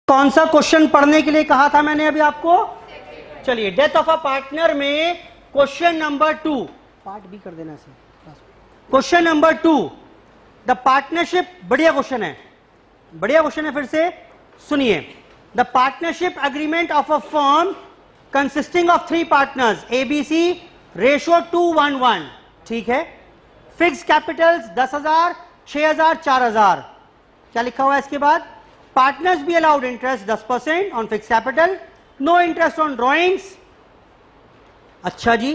कौन सा क्वेश्चन पढ़ने के लिए कहा था मैंने अभी आपको? चलिए, डेथ ऑफ अ पार्टनर में क्वेश्चन नंबर 2 पार्ट बी कर देना से। क्वेश्चन नंबर 2, द पार्टनरशिप, बढ़िया क्वेश्चन है, बढ़िया क्वेश्चन है, फिर से सुनिए। The partnership agreement of a firm consisting of 3 partners ABC ratio 2:1:1, ठीक है। Fix capitals 10,000, 6,000, 4,000। क्या लिखा हुआ है इसके बाद? Partners be allowed interest 10% on fix capital, no interest on drawings. अच्छा जी,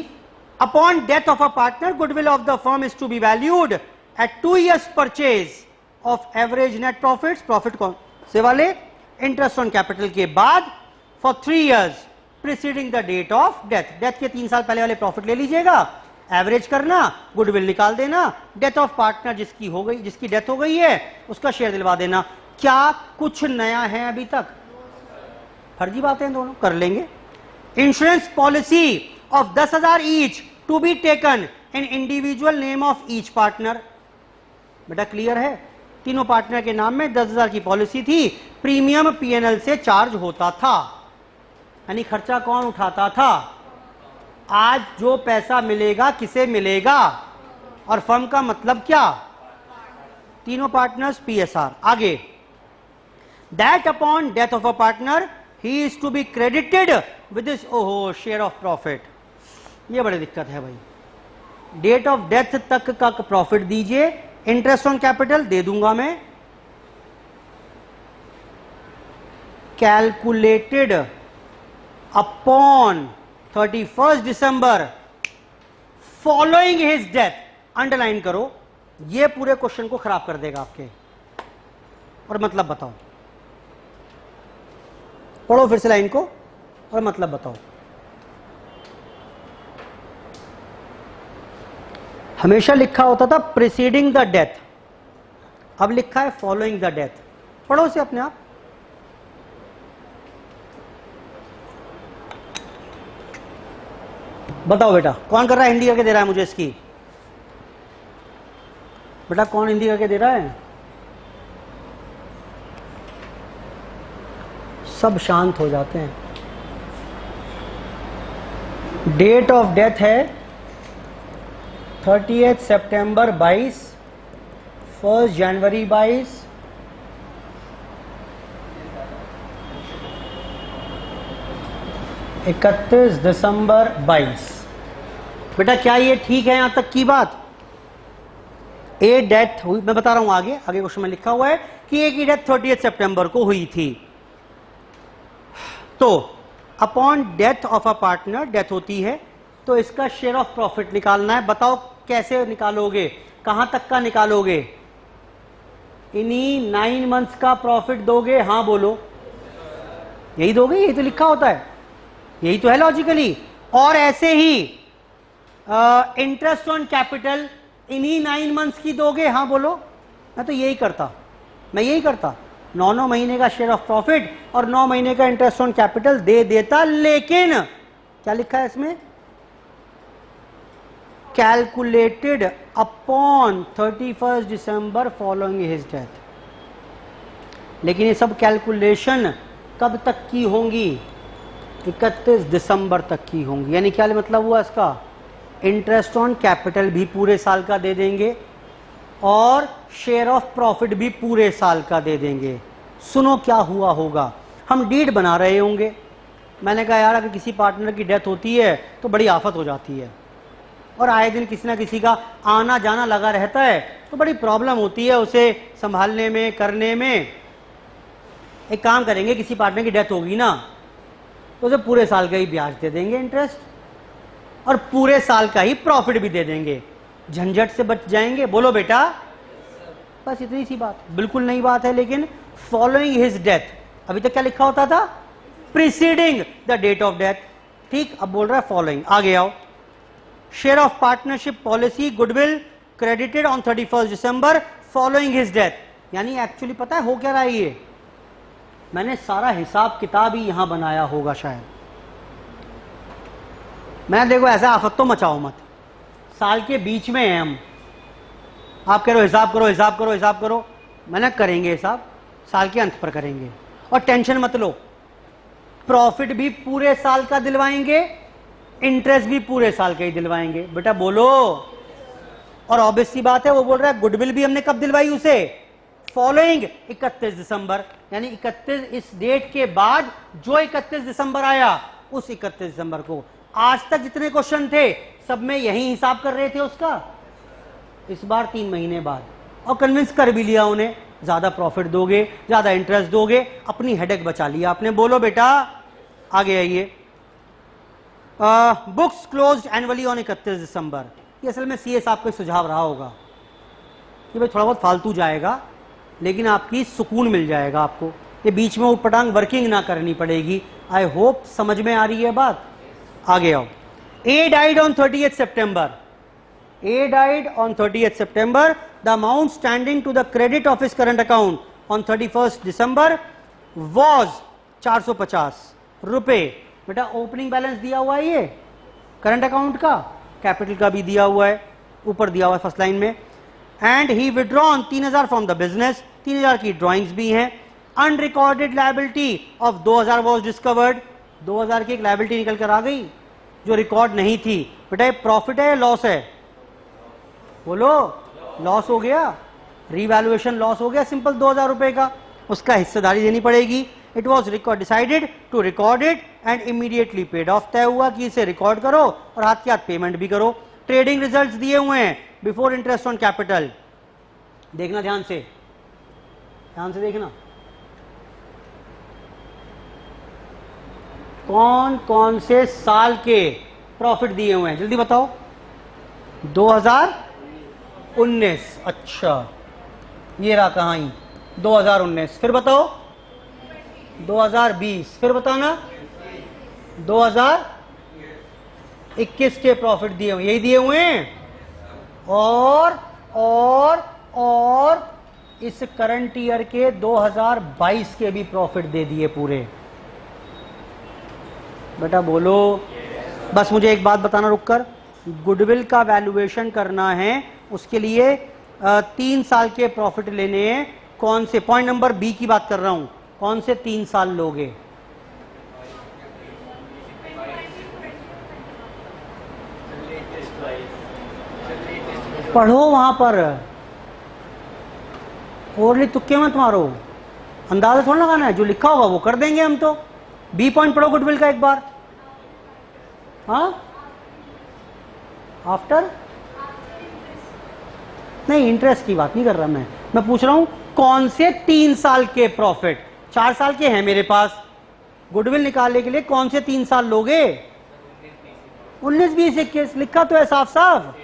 upon death of a partner goodwill of the firm is to be valued at 2 years purchase of average net profits, profit कौन से वाले? Interest on capital के बाद for 3 years preceding the date of death. Death के 3 साल पहले वाले profit ले लीजिएगा, एवरेज करना, गुडविल निकाल देना, डेथ ऑफ पार्टनर जिसकी हो गई, जिसकी डेथ हो गई है उसका शेयर दिलवा देना। क्या कुछ नया है अभी तक? फर्जी बातें दोनों कर लेंगे। Insurance policy of 10,000 each to be taken in individual name of each partner. बेटा क्लियर है? तीनों पार्टनर के नाम में 10,000 की पॉलिसी थी, प्रीमियम PNL से चार्ज होता था, यानी खर्चा कौन उठाता था? आज जो पैसा मिलेगा किसे मिलेगा? और फर्म का मतलब क्या? तीनों पार्टनर्स PSR। आगे, that upon death of a partner he is to be credited with this ओहो शेयर ऑफ प्रॉफिट। ये बड़ी दिक्कत है भाई, डेट ऑफ डेथ तक का प्रॉफिट दीजिए, इंटरेस्ट ऑन कैपिटल दे दूंगा मैं, calculated upon 31 December following his death. Underline करो, ये पूरे क्वेश्चन को खराब कर देगा आपके। और मतलब बताओ, पढ़ो फिर से लाइन को और मतलब बताओ। हमेशा लिखा होता था प्रीसीडिंग द डेथ, अब लिखा है फॉलोइंग द डेथ। पढ़ो से अपने आप। बताओ बेटा, कौन कर रहा है? हिंदी करके दे रहा है मुझे इसकी। बेटा कौन हिंदी करके दे रहा है? सब शांत हो जाते हैं। डेट ऑफ डेथ है 30 सितंबर 22, 1 जनवरी 22, 31 दिसंबर 22। बेटा क्या ये ठीक है यहां तक की बात? ए डेथ हुई, मैं बता रहा हूं आगे क्वेश्चन में लिखा हुआ है कि ए की डेथ 30 सितंबर को हुई थी। तो upon death of a partner, death होती है तो इसका शेयर ऑफ प्रॉफिट निकालना है। बताओ कैसे निकालोगे, कहां तक का निकालोगे? इन्हीं 9 months का प्रॉफिट दोगे? हाँ बोलो, यही दोगे, यही तो लिखा होता है, यही तो है लॉजिकली। और ऐसे ही इंटरेस्ट ऑन कैपिटल इन्हीं 9 months की दोगे? हाँ बोलो। मैं तो यही करता, मैं यही करता, 9 महीने का शेयर ऑफ प्रॉफिट और 9 महीने का इंटरेस्ट ऑन कैपिटल दे देता। लेकिन क्या लिखा है इसमें? Calculated upon 31 December following his death. लेकिन ये सब कैलकुलेशन कब तक की होंगी? 31 दिसंबर तक की होंगी। यानी क्या मतलब हुआ इसका? इंटरेस्ट ऑन कैपिटल भी पूरे साल का दे देंगे और शेयर ऑफ प्रॉफिट भी पूरे साल का दे देंगे। सुनो क्या हुआ होगा, हम डीड बना रहे होंगे। मैंने कहा यार अगर किसी पार्टनर की डेथ होती है तो बड़ी आफत हो जाती है और आए दिन किसी ना किसी का आना जाना लगा रहता है, तो बड़ी प्रॉब्लम होती है उसे संभालने में, करने में। एक काम करेंगे, किसी पार्टनर की डेथ होगी ना तो उसे पूरे साल का ही ब्याज दे देंगे, इंटरेस्ट, और पूरे साल का ही प्रॉफिट भी दे देंगे, झंझट से बच जाएंगे। बोलो बेटा, बस इतनी सी बात, बिल्कुल नई बात है। लेकिन फॉलोइंग हिज डेथ, अभी तक क्या लिखा होता था? Preceding the date of death. ठीक, अब बोल रहा है फॉलोइंग। आगे आओ, share of partnership policy goodwill credited on 31 December following his death. यानी एक्चुअली पता है हो क्या रहा है? ये मैंने सारा हिसाब किताब ही यहां बनाया होगा शायद। मैं देखो ऐसा आफत तो मचाओ मत, साल के बीच में है हम, आप कह रहे हो हिसाब करो हिसाब करो हिसाब करो, मैंने करेंगे हिसाब, साल के अंत पर करेंगे। और टेंशन मत लो, प्रॉफिट भी पूरे साल का दिलवाएंगे, इंटरेस्ट भी पूरे साल का ही दिलवाएंगे। बेटा बोलो। और ऑब्वियस सी बात है, वो बोल रहा है गुडविल भी हमने कब दिलवाई उसे, फॉलोइंग 31 दिसंबर, यानी 31 इस डेट के बाद जो 31 दिसंबर आया उस 31 दिसंबर को। आज तक जितने क्वेश्चन थे सब में यही हिसाब कर रहे थे उसका, इस बार 3 महीने बाद, और कन्विंस कर भी लिया उन्हें, ज्यादा प्रॉफिट दोगे, ज्यादा इंटरेस्ट दोगे, अपनी हेडेक बचा लिया आपने। बोलो बेटा, आगे आइए। बुक्स क्लोज्ड एनुअली ऑन 31 दिसंबर। ये असल में सीए साहब का सुझाव रहा होगा कि भाई थोड़ा बहुत फालतू जाएगा लेकिन आपकी सुकून मिल जाएगा आपको, ये बीच में उटपटांग वर्किंग ना करनी पड़ेगी। आई होप समझ में आ रही है बात। आगे आओ। A died on 30th September. A died on 30th September. The amount standing to the credit of his current account on 31st December was 450 रुपए। बेटा ओपनिंग बैलेंस दिया हुआ है ये करंट अकाउंट का, कैपिटल का भी दिया हुआ है, ऊपर दिया हुआ है फर्स्ट लाइन में। And he withdrawn 3000 from the business, 3000 की ड्रॉइंग्स भी हैं। Unrecorded liability of 2000 was discovered. 2000 की एक लायबिलिटी निकल कर आ गई जो रिकॉर्ड नहीं थी। बेटा ये प्रॉफिट है या लॉस है, बोलो। लॉस हो गया, रीवैल्यूएशन लॉस हो गया सिंपल 2000 रुपए का, उसका हिस्सेदारी देनी पड़ेगी। It was decided to record it and immediately paid off. तय हुआ कि इसे रिकॉर्ड करो और हाथ के हाथ पेमेंट भी करो। ट्रेडिंग रिजल्ट्स दिए हुए हैं बिफोर इंटरेस्ट ऑन कैपिटल, देखना ध्यान से, ध्यान से देखना। कौन कौन से साल के प्रॉफिट दिए हुए हैं जल्दी बताओ। 2019, अच्छा ये रहा कहाँ ही 2019। फिर बताओ 2020, फिर बताना 2021 के प्रॉफिट दिए हुए, यही दिए हुए हैं। और इस करंट ईयर के 2022 के भी प्रॉफिट दे दिए पूरे। बेटा बोलो। बस मुझे एक बात बताना रुककर, गुडविल का वैल्यूएशन करना है, उसके लिए 3 साल के प्रॉफिट लेने हैं। कौन से, पॉइंट नंबर बी की बात कर रहा हूं, कौन से 3 साल लोगे। पढ़ो वहां पर, ओरली तुक्के मत मारो, अंदाजा थोड़ा लगाना है, जो लिखा होगा वो कर देंगे हम तो। बी पॉइंट पढ़ो गुडविल का एक बार। हाँ आफ्टर नहीं, इंटरेस्ट की बात नहीं कर रहा मैं पूछ रहा हूं कौन से 3 साल के प्रॉफिट। 4 साल के हैं मेरे पास, गुडविल निकालने के लिए कौन से 3 साल लोगे। 19, 20, 21 लिखा तो है साफ साफ,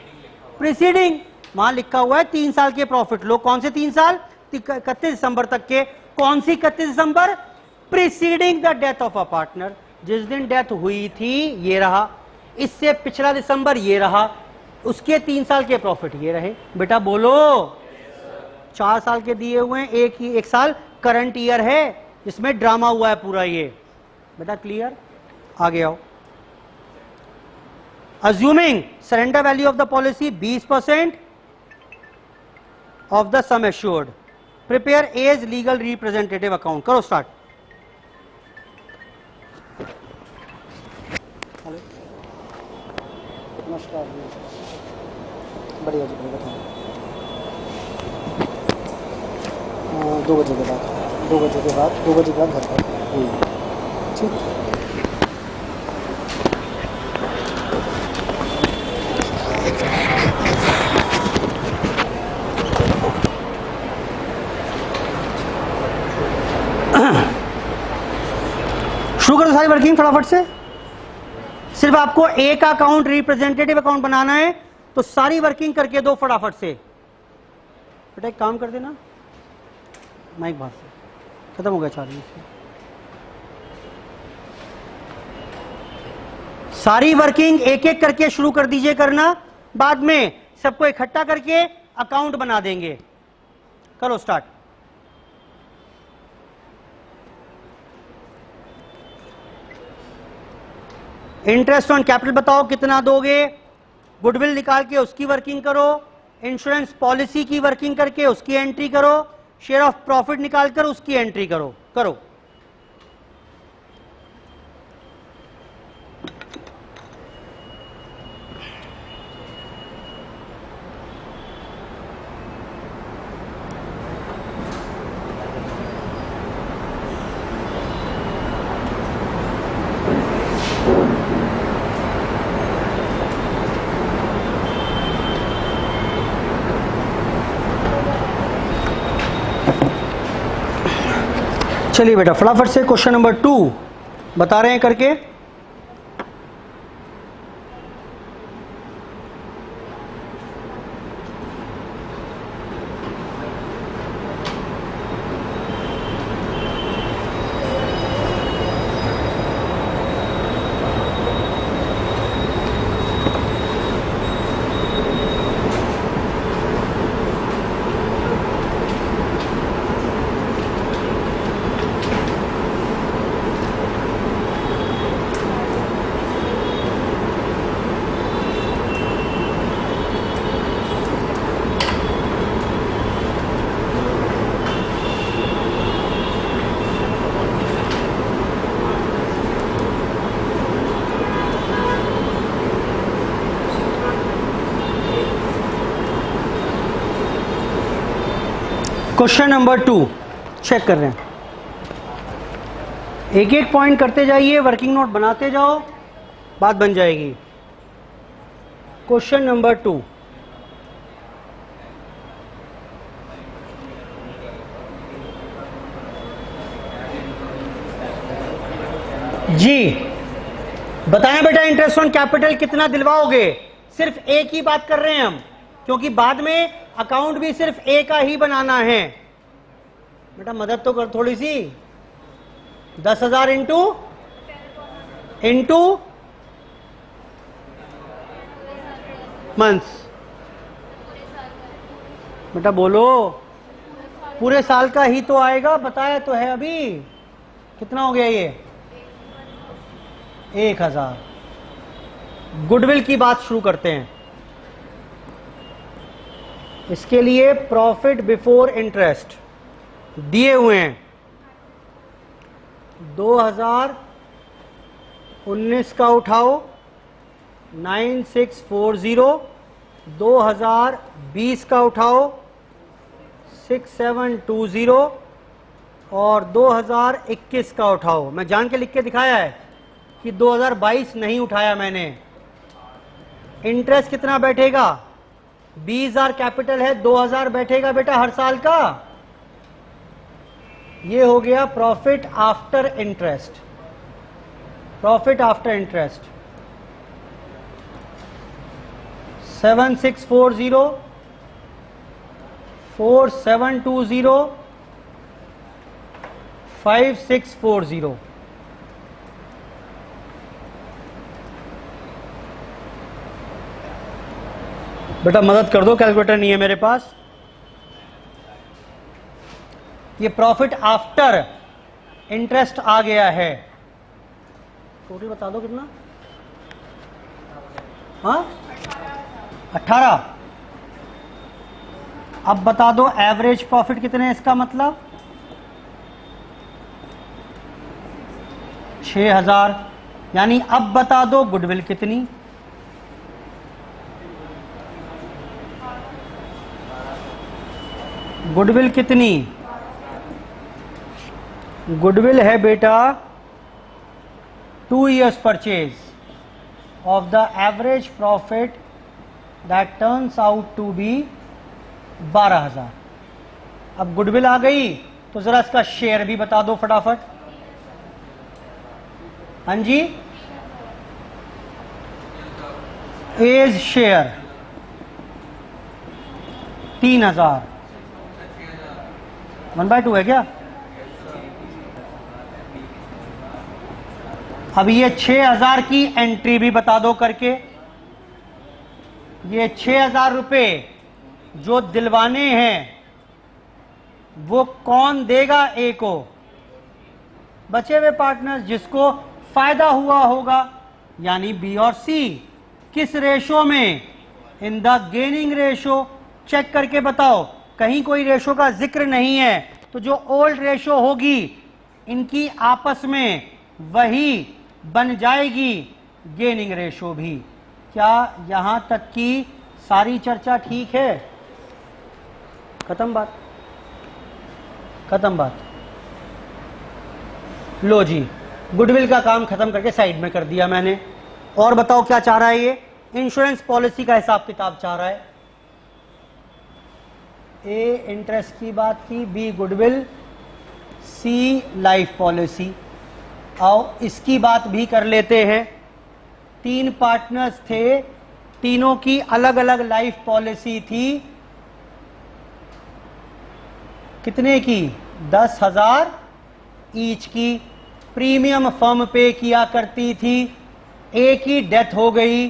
प्रीसीडिंग वहां लिखा हुआ है 3 साल के प्रॉफिट लो। कौन से 3 साल, 31 दिसंबर तक के। कौन सी 31 दिसंबर, preceding the death of a partner, जिस दिन डेथ हुई थी ये रहा, इससे पिछला दिसंबर ये रहा, उसके 3 साल के प्रॉफिट ये रहे। बेटा बोलो। 4 साल के दिए हुए हैं, एक साल करंट ईयर है जिसमें ड्रामा हुआ है पूरा ये। बेटा क्लियर, आगे आओ। Assuming surrender value of the policy 20% of the sum assured, prepare as legal representative account. करो स्टार्ट। नमस्कार, बढ़िया जी, बताओ। 2 बजे के बाद, 2 बजे के बाद, 2 बजे के बाद घर पर। ठीक। शुरू करो सारी वर्किंग फटाफट से। सिर्फ आपको एक अकाउंट रिप्रेजेंटेटिव अकाउंट बनाना है तो सारी वर्किंग करके दो फटाफट से। बेटा एक काम कर देना, माइक बाहर से खत्म हो गया चार्जिंग। सारी वर्किंग एक एक करके शुरू कर दीजिए करना, बाद में सबको इकट्ठा करके अकाउंट बना देंगे। करो स्टार्ट। इंटरेस्ट ऑन कैपिटल बताओ कितना दोगे, गुडविल निकाल के उसकी वर्किंग करो, इंश्योरेंस पॉलिसी की वर्किंग करके उसकी एंट्री करो, शेयर ऑफ प्रॉफिट निकाल कर उसकी एंट्री करो। करो चलिए बेटा फटाफट से क्वेश्चन नंबर 2 बता रहे हैं करके। क्वेश्चन नंबर 2 चेक कर रहे हैं, एक एक पॉइंट करते जाइए, वर्किंग नोट बनाते जाओ, बात बन जाएगी। क्वेश्चन नंबर 2, जी बताएं बेटा इंटरेस्ट ऑन कैपिटल कितना दिलवाओगे। सिर्फ एक ही बात कर रहे हैं हम, क्योंकि बाद में अकाउंट भी सिर्फ ए का ही बनाना है। बेटा मदद तो कर थोड़ी सी। 10,000 इंटू मंथ्स। बेटा बोलो, पूरे साल का ही तो आएगा, बताया तो है अभी। कितना हो गया ये? 1,000। गुडविल की बात शुरू करते हैं। इसके लिए प्रॉफिट बिफोर इंटरेस्ट दिए हुए हैं 2019 का उठाओ 9640, 2020 का उठाओ 6720 और 2021 का उठाओ। मैं जान के लिख के दिखाया है कि 2022 नहीं उठाया मैंने। इंटरेस्ट कितना बैठेगा? 20,000 कैपिटल है, 2,000 बैठेगा बेटा हर साल का। ये हो गया profit after interest. Profit after interest 7640, 4720, 5640। बेटा मदद कर दो, कैलकुलेटर नहीं है मेरे पास। ये प्रॉफिट आफ्टर इंटरेस्ट आ गया है। टोटल बता दो कितना? हाँ 18। अब बता दो एवरेज प्रॉफिट कितने हैं इसका मतलब? 6,000। यानी अब बता दो गुडविल कितनी? गुडविल कितनी? गुडविल है बेटा 2 years purchase of the average profit that turns out to be 12,000। अब गुडविल आ गई तो जरा इसका शेयर भी बता दो फटाफट। हाँ जी, एज शेयर 3,000। 1/2 है क्या? अब ये 6,000 की एंट्री भी बता दो करके। ये 6,000 रुपए जो दिलवाने हैं वो कौन देगा? ए को। बचे हुए पार्टनर्स जिसको फायदा हुआ होगा, यानी बी और सी। किस रेशो में? In the gaining ratio. Check करके बताओ, कहीं कोई रेशो का जिक्र नहीं है, तो जो ओल्ड रेशो होगी इनकी आपस में वही बन जाएगी गेनिंग रेशो भी। क्या यहां तक की सारी चर्चा ठीक है? खत्म बात? खत्म बात। लो जी, गुडविल का काम खत्म करके साइड में कर दिया मैंने। और बताओ क्या चाह रहा है ये? इंश्योरेंस पॉलिसी का हिसाब किताब चाह रहा है। ए इंटरेस्ट की बात की, बी गुडविल, सी लाइफ पॉलिसी। आओ इसकी बात भी कर लेते हैं। 3 पार्टनर्स थे, तीनों की अलग अलग लाइफ पॉलिसी थी। कितने की? 10,000 ईच की। प्रीमियम फर्म पे किया करती थी। एक ही डेथ हो गई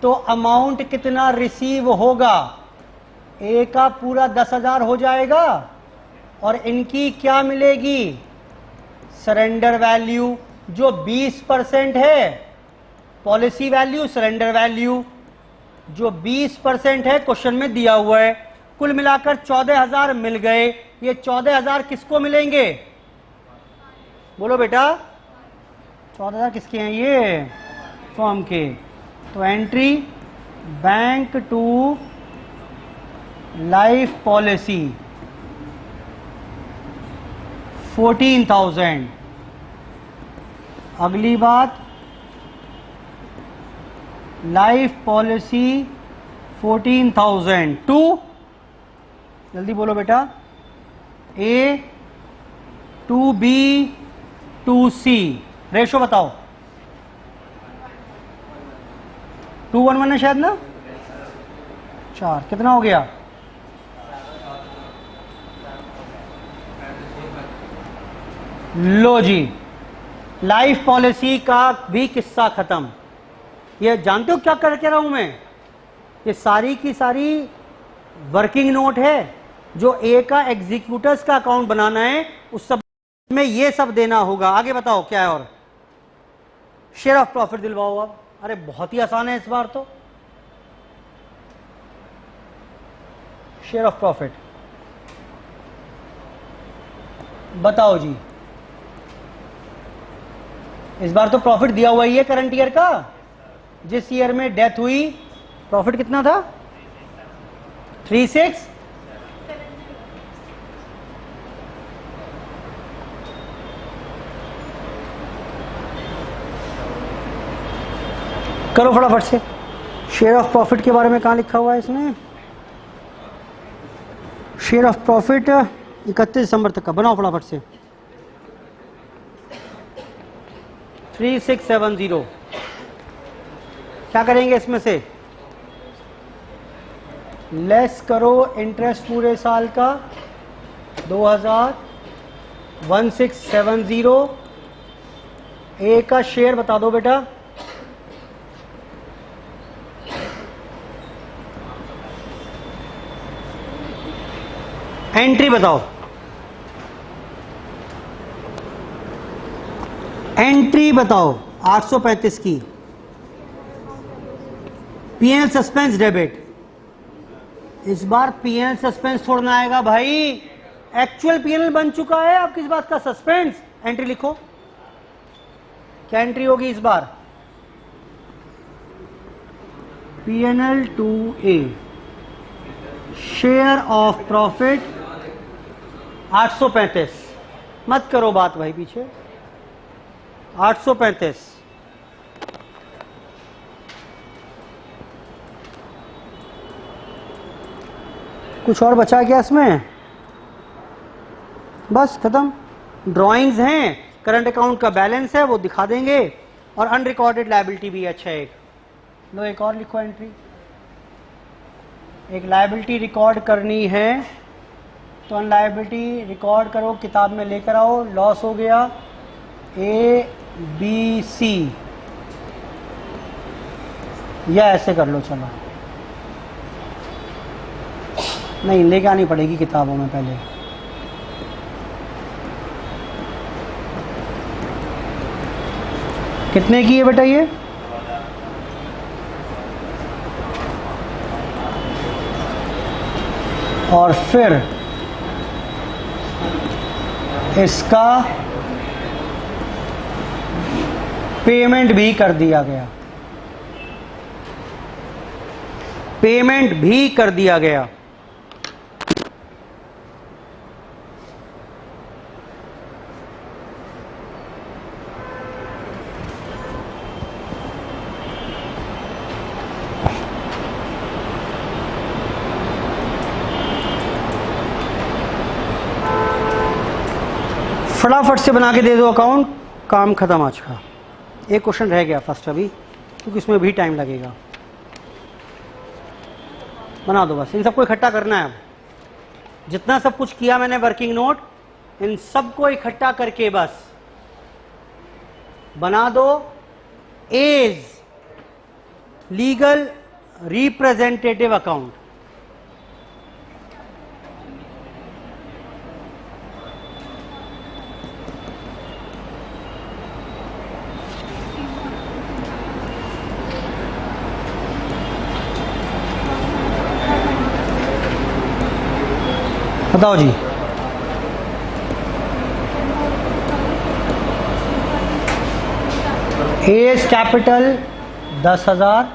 तो अमाउंट कितना रिसीव होगा? ए का पूरा 10,000 हो जाएगा और इनकी क्या मिलेगी? सरेंडर वैल्यू जो 20% है। पॉलिसी वैल्यू, सरेंडर वैल्यू जो 20% है, क्वेश्चन में दिया हुआ है। कुल मिलाकर 14,000 मिल गए। ये 14,000 किसको मिलेंगे? बोलो बेटा, 14,000 किसके हैं? ये फर्म के। तो entry bank to life policy 14,000। अगली बात, लाइफ पॉलिसी 14,000 टू, जल्दी बोलो बेटा, A to B to C. Ratio बताओ। 2:1 है शायद ना? 4 कितना हो गया? लो जी, लाइफ पॉलिसी का भी किस्सा खत्म। ये जानते हो क्या कर रहा हूं मैं? ये सारी की सारी वर्किंग नोट है। जो ए का एग्जीक्यूटर्स का अकाउंट बनाना है, उस सब में ये सब देना होगा। आगे बताओ क्या है? और शेयर ऑफ प्रॉफिट दिलवाओ अब। अरे बहुत ही आसान है इस बार तो। शेयर ऑफ प्रॉफिट बताओ जी। इस बार तो प्रॉफिट दिया हुआ ही है करंट ईयर का। जिस ईयर में डेथ हुई, प्रॉफिट कितना था? 36। करो फटाफट से। शेयर ऑफ प्रॉफिट के बारे में कहाँ लिखा हुआ है इसमें? शेयर ऑफ प्रॉफिट 31 दिसंबर तक का बनाओ फटाफट से। 3670। क्या करेंगे इसमें से? लेस करो इंटरेस्ट पूरे साल का 2000, 1670। ए का शेयर बता दो बेटा। एंट्री बताओ। एंट्री बताओ 835 की। PNL suspense debit. इस बार पीएनएल सस्पेंस छोड़ना आएगा भाई। एक्चुअल पीएनएल बन चुका है, अब किस बात का सस्पेंस? एंट्री लिखो। क्या एंट्री होगी इस बार? PNL to A, share of profit 835। मत करो बात भाई पीछे। 835। कुछ और बचा क्या इसमें? बस खत्म। ड्राइंग्स हैं, करंट अकाउंट का बैलेंस है वो दिखा देंगे, और अनरिकॉर्डेड लायबिलिटी भी अच्छा है। लो एक और लिखो एंट्री। एक लायबिलिटी रिकॉर्ड करनी है तो अनलायबिलिटी रिकॉर्ड करो, किताब में लेकर आओ। लॉस हो गया ए बी सी, या ऐसे कर लो। चलो नहीं, लेके आनी पड़ेगी किताबों में पहले। कितने की है बेटा ये? और फिर इसका पेमेंट भी कर दिया गया। पेमेंट भी कर दिया गया। फटाफट से बना के दे दो अकाउंट, काम खत्म आज का। एक क्वेश्चन रह गया फर्स्ट अभी, क्योंकि इसमें भी टाइम लगेगा। बना दो बस, इन सबको इकट्ठा करना है। अब जितना सब कुछ किया मैंने वर्किंग नोट, इन सबको इकट्ठा करके बस बना दो एज लीगल रिप्रेजेंटेटिव अकाउंट। बताओ जी, एज कैपिटल 10,000,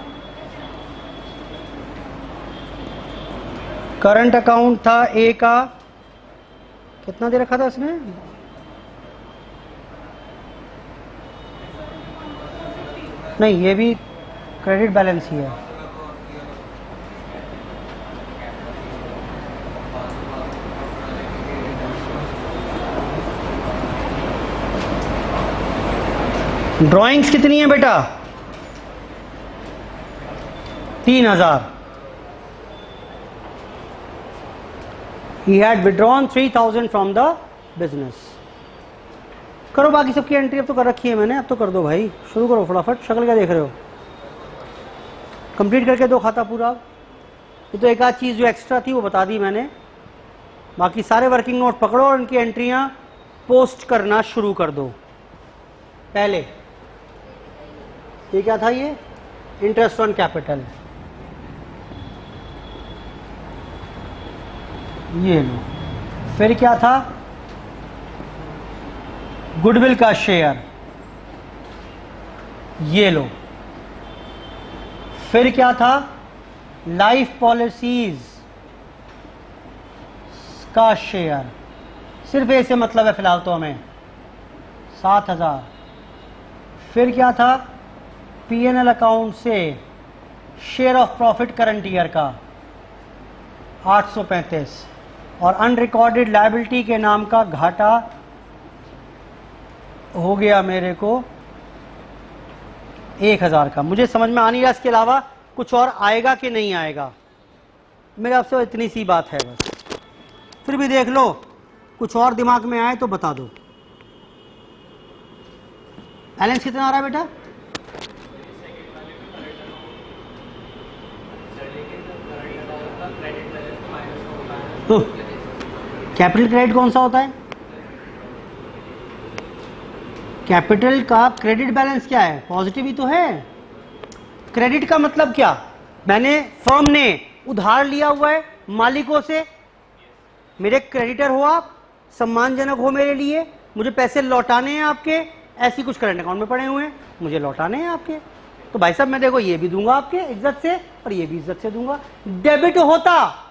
करंट अकाउंट था ए का, कितना दे रखा था इसमें? नहीं, ये भी क्रेडिट बैलेंस ही है। ड्राइंग्स कितनी है बेटा? 3,000। He had withdrawn 3,000 from the business। करो बाकी सबकी एंट्री, अब तो कर रखी है मैंने, अब तो कर दो भाई, शुरू करो फटाफट। शक्ल क्या देख रहे हो? कंप्लीट करके दो खाता पूरा। ये तो एक आध चीज़ जो एक्स्ट्रा थी वो बता दी मैंने, बाकी सारे वर्किंग नोट पकड़ो और उनकी एंट्रियां पोस्ट करना शुरू कर दो। पहले ये क्या था? ये इंटरेस्ट ऑन कैपिटल, ये लो। फिर क्या था? गुडविल का शेयर, ये लो। फिर क्या था? लाइफ पॉलिसीज का शेयर, सिर्फ ऐसे मतलब है फिलहाल तो हमें, 7,000। फिर क्या था? पीएनएल अकाउंट से share of profit current year का 835, और अनरिकॉर्डेड लायबिलिटी के नाम का घाटा हो गया मेरे को 1,000 का। मुझे समझ में आ नहीं रहा इसके अलावा कुछ और आएगा कि नहीं आएगा, मेरे आपसे इतनी सी बात है बस। फिर भी देख लो, कुछ और दिमाग में आए तो बता दो। बैलेंस कितना आ रहा है बेटा? तो कैपिटल क्रेडिट कौन सा होता है? कैपिटल का क्रेडिट बैलेंस क्या है? पॉजिटिव ही तो है। क्रेडिट का मतलब क्या? मैंने, फर्म ने उधार लिया हुआ है मालिकों से, मेरे क्रेडिटर हो आप, सम्मानजनक हो मेरे लिए, मुझे पैसे लौटाने हैं आपके, ऐसी कुछ करंट अकाउंट में पड़े हुए हैं, मुझे लौटाने हैं आपके, तो भाई साहब मैं देखो ये भी दूंगा आपके इज्जत से और ये भी इज्जत से दूंगा। डेबिट होता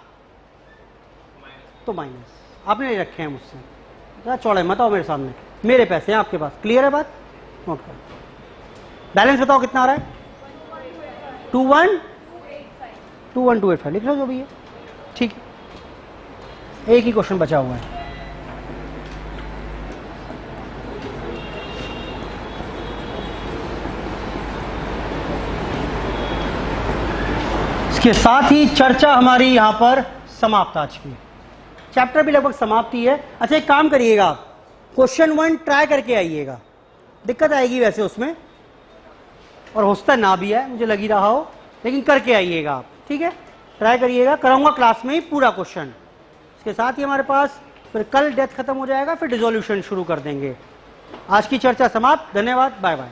तो माइनस, आपने नहीं रखे हैं मुझसे, चौड़े मत आओ मेरे सामने, मेरे पैसे हैं आपके पास। क्लियर है बात? नोट करो। बैलेंस बताओ कितना आ रहा है? 21,285 लिख लो जो भी है, ठीक है। एक ही क्वेश्चन बचा हुआ है। इसके साथ ही चर्चा हमारी यहां पर समाप्त आज की। चैप्टर भी लगभग समाप्ति है। अच्छा एक काम करिएगा, आप क्वेश्चन 1 ट्राई करके आइएगा, दिक्कत आएगी वैसे उसमें, और हो सकता ना भी है, मुझे लग ही रहा हो, लेकिन करके आइएगा आप, ठीक है? ट्राई करिएगा, कराऊंगा क्लास में ही पूरा क्वेश्चन। इसके साथ ही हमारे पास फिर कल डेथ खत्म हो जाएगा, फिर डिसोल्यूशन शुरू कर देंगे। आज की चर्चा समाप्त। धन्यवाद, बाय बाय।